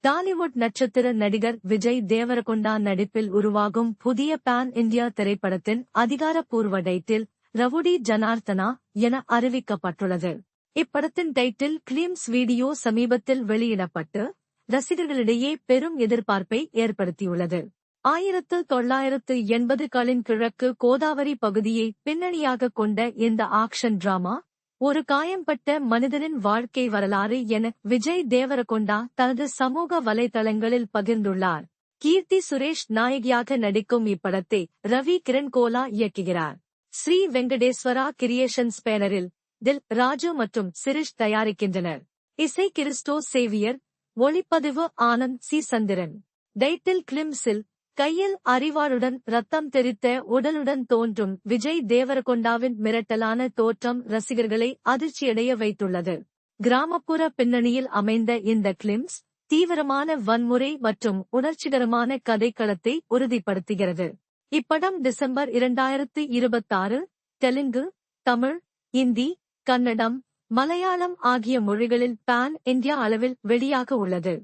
டாலிவுட் நட்சத்திர நடிகர் விஜய் தேவரகொண்டா நடிப்பில் உருவாகும் புதிய பான் இந்தியா திரைப்படத்தின் அதிகாரப்பூர்வ டைட்டில் ரவுடி ஜனார்த்தனா என அறிவிக்கப்பட்டுள்ளது. இப்படத்தின் டைட்டில் கிளிம்ஸ் வீடியோ சமீபத்தில் வெளியிடப்பட்டு ரசிகர்களிடையே பெரும் எதிர்பார்ப்பை ஏற்படுத்தியுள்ளது. 1980களின் கிழக்கு கோதாவரி பகுதியை பின்னணியாக கொண்ட இந்த ஆக்ஷன் டிராமா ஒரு காயம்பட்ட மனிதனின் வாழ்க்கை வரலாறு என விஜய் தேவரகொண்டா தனது சமூக வலைதளங்களில் பகிர்ந்துள்ளார். கீர்த்தி சுரேஷ் நாயகியாக நடிக்கும் இப்படத்தை ரவி கிரண்கோலா இயக்குகிறார். ஸ்ரீ வெங்கடேஸ்வரா கிரியேஷன்ஸ் பேனரில் தில் ராஜு மற்றும் சிரிஷ் தயாரிக்கின்றனர். இசை கிறிஸ்டோ சேவியர், ஒளிப்பதிவு ஆனந்த் சி சந்திரன். டைட்டில் கிளிம்ஸில் கையில் அரிவாளுடன் ரத்தம் தெரித்த உடலுடன் தோன்றும் விஜய் தேவரகொண்டாவின் மிரட்டலான தோற்றம் ரசிகர்களை அதிர்ச்சியடைய வைத்துள்ளது. கிராமப்புற பின்னணியில் அமைந்த இந்த கிளிம்ஸ் தீவிரமான வன்முறை மற்றும் உணர்ச்சிகரமான கதைக்களத்தை உறுதிப்படுத்துகிறது. இப்படம் டிசம்பர் 2026 தெலுங்கு, தமிழ், இந்தி, கன்னடம், மலையாளம் ஆகிய மொழிகளில் பான் இந்தியா அளவில் வெளியாக உள்ளது.